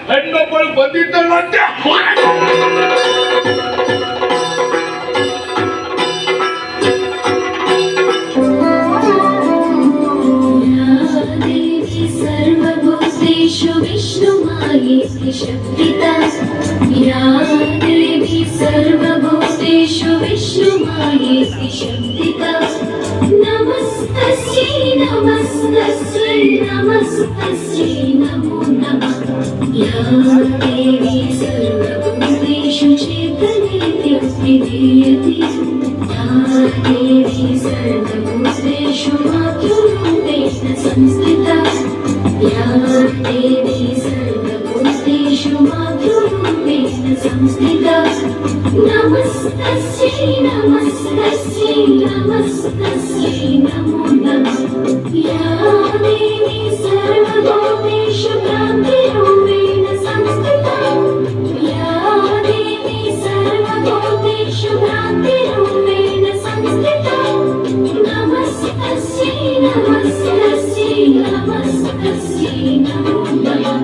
ಹೆಣ್ಣೊಬ್ಬಳು ಬಂದಿದ್ದಳಂತೆ. सर्वभूतेषु विष्णुमायेति शक्तिता देवी सर्वभूतेषु विष्णुमायेति शक्तिता नमस्तस्यै नमस्तस्यै नमस्तस्यै नमो नमः या देवी सर्वभूतेषु चेतनेत्यभिधीयते या देवी सर्वभूतेषु मातृरूपेण संस्थिता या देवी सर्वभूतेषु मातृरूपेण संस्थिता नमस्तस्यै नमस्तस्यै नमस्तस्यै नमो नमः या देवी सर्वभूतेषु भ्रान्तिरूपेण संस्थिता या देवी सर्वभूतेषु भ्रान्तिरूपेण संस्थिता नमस्तस्यै नमस्तस्यै नमस्तस्यै नमो नमः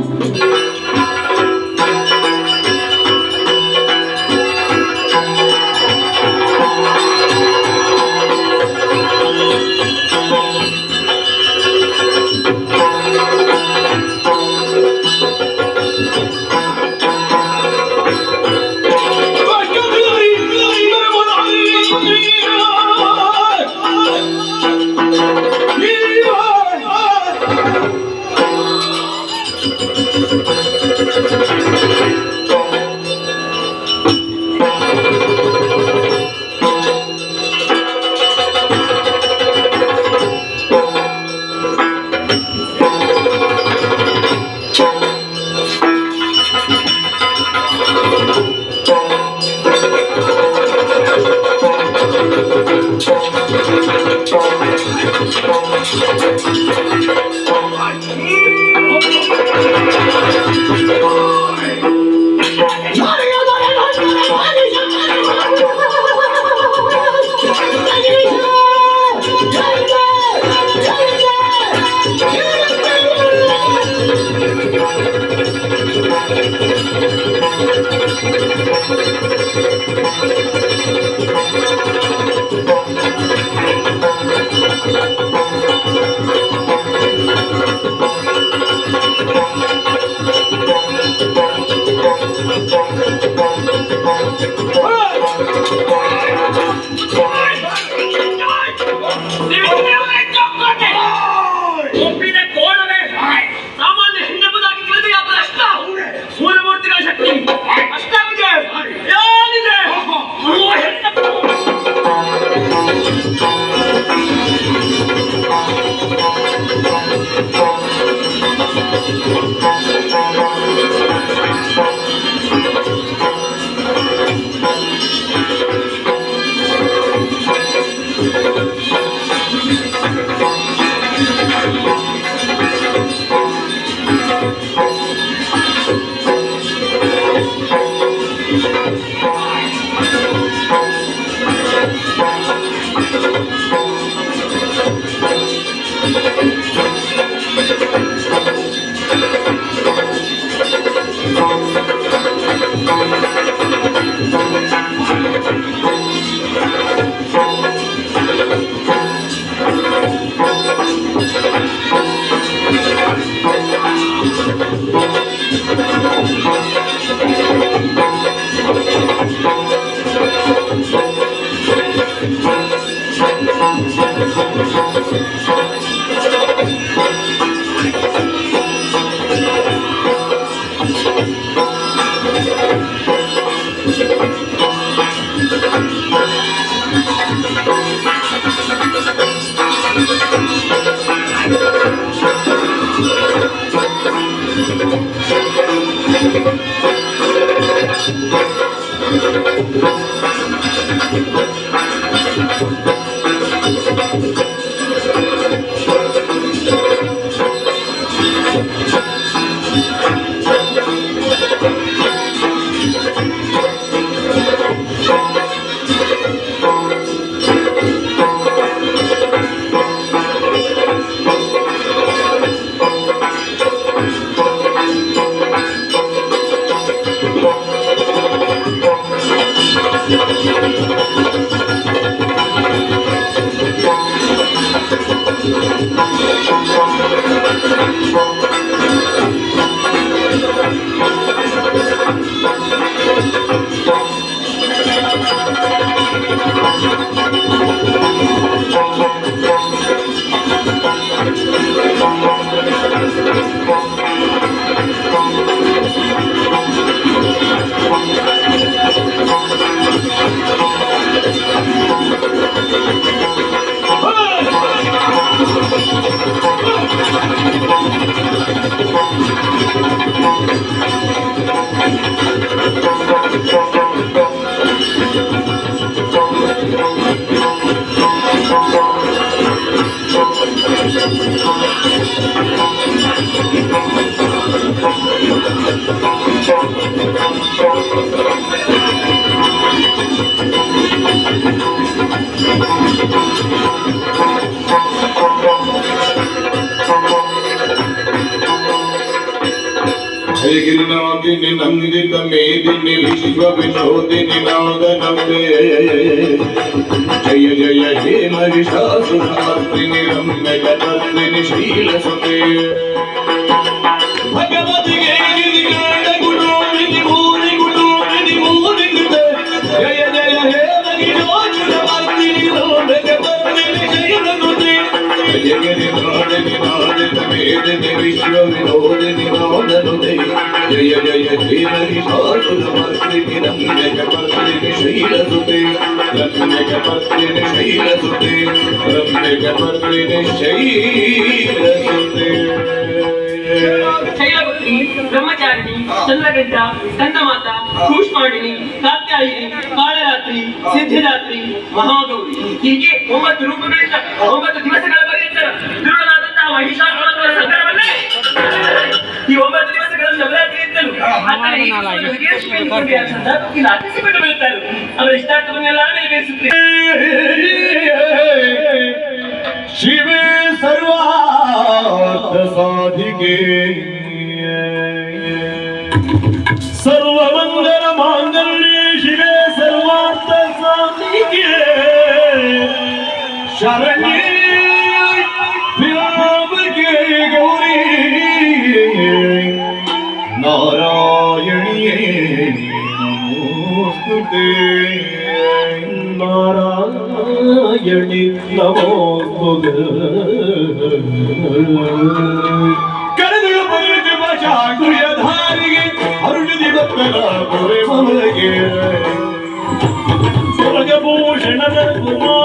ಗಿರಿನಾಗಿನಿ ನಂದಿತ ಮೇದಿನಿ ವಿಶ್ವ ವಿನೋದಿನಿ ನಾದನಂದೆ ಜಯ ಜಯ ಹೇ ಮಹಿಷಾಸುರಮರ್ದಿನಿ ರಮ್ಯ ಗಣರ್ದಿನಿ ಶೀಲಸುತೆ ಭಗವತಿಗೆ ಗಿರಿಗಾಡ ಗುಣೋದಿನಿ ಮೂರಿ ಗುಣೋದಿನಿ ಮೂರಿ ಕೃತ ಜಯ ಜಯ ಹೇ ಮಹಿಷಾಸುರಮರ್ದಿನಿ ರಮ್ಯ ಗಣರ್ದಿನಿ ಶೀಲಸುತೆ ಜಯ ಗಿರಿನಾಡಿನಿ ನಾದಿತ ಮೇದಿನಿ ವಿಶ್ವ ವಿನೋದಿನಿ ನಾದನುತೆ ಜಯ ಜಯ ಶ್ರೀ ಮಹಿಷಾಸುರಮರ್ದಿನಿ ರಮ್ಯಕಪರ್ದಿನಿ ಶೈಲಸುತೆ ರಮ್ಯಕಪರ್ದಿನಿ ಶೈಲಸುತೆ ರಮ್ಯಕಪರ್ದಿನಿ ಶೈಲಸುತೆ ಶೈಲಪುತ್ರಿ ಬ್ರಹ್ಮಚಾರಿಣಿ ಚಂದ್ರಗಂಟ ಕಂದಮಾತ ಕೂಷ್ಮಾಂಡಿನಿ ಕಾತ್ಯಾಯಿನಿ ಕಾಳರಾತ್ರಿ ಸಿದ್ಧಿರಾತ್ರಿ ಮಹಾಗೌರಿ ಹೀಗೆ 9 ರೂಪಗಳಿಂದ 9 ದಿವಸಗಳ ಪರ್ಯಂತ ದುರುಳನಾದಂತಹ ಮಹಿಷಾಸುರನ ಸಂಕಟವನ್ನೇ ಈ 9 ದಿವಸಗಳ ನವರಾತ್ರಿ ಅಂತಲೂ ಆಚರಿಸಿಕೊಂಡು ಬರುತ್ತಾರೆ. ಅವರ ಇಷ್ಟಾರ್ಥವನ್ನೆಲ್ಲ ನೆರವೇರಿಸುತ್ತಾರೆ. ಶಿವೇ ಸರ್ವಾರ್ಥ ಸಾಧಿಕೆ ಸರ್ವಮಂಗಲ ಮಾಂಗಲ್ಯೆ ಶಿವೇ ಸರ್ವಾರ್ಥ ಸಾಧಿಕೆ ಶರಣ್ಯೇ ತ್ರ್ಯಂಬಕೆ ಗೌರಿ ನಾರಾಯಣಿಯೇ ನಮೋಸ್ತುತೇ ನಾರಾಯಣಿ ನಮೋಸ್ತುತೇ ಕರೆದಳು ಪೂಜೆ ಭಾಷಾಗುಯಧಾರಿಗೆ ಅರುಣದಿ ಭಕ್ತರ ಪುರೆ ಮಮಗೆ ಸ್ವರ್ಗಭೂಷಣದ ಕುಮಾರ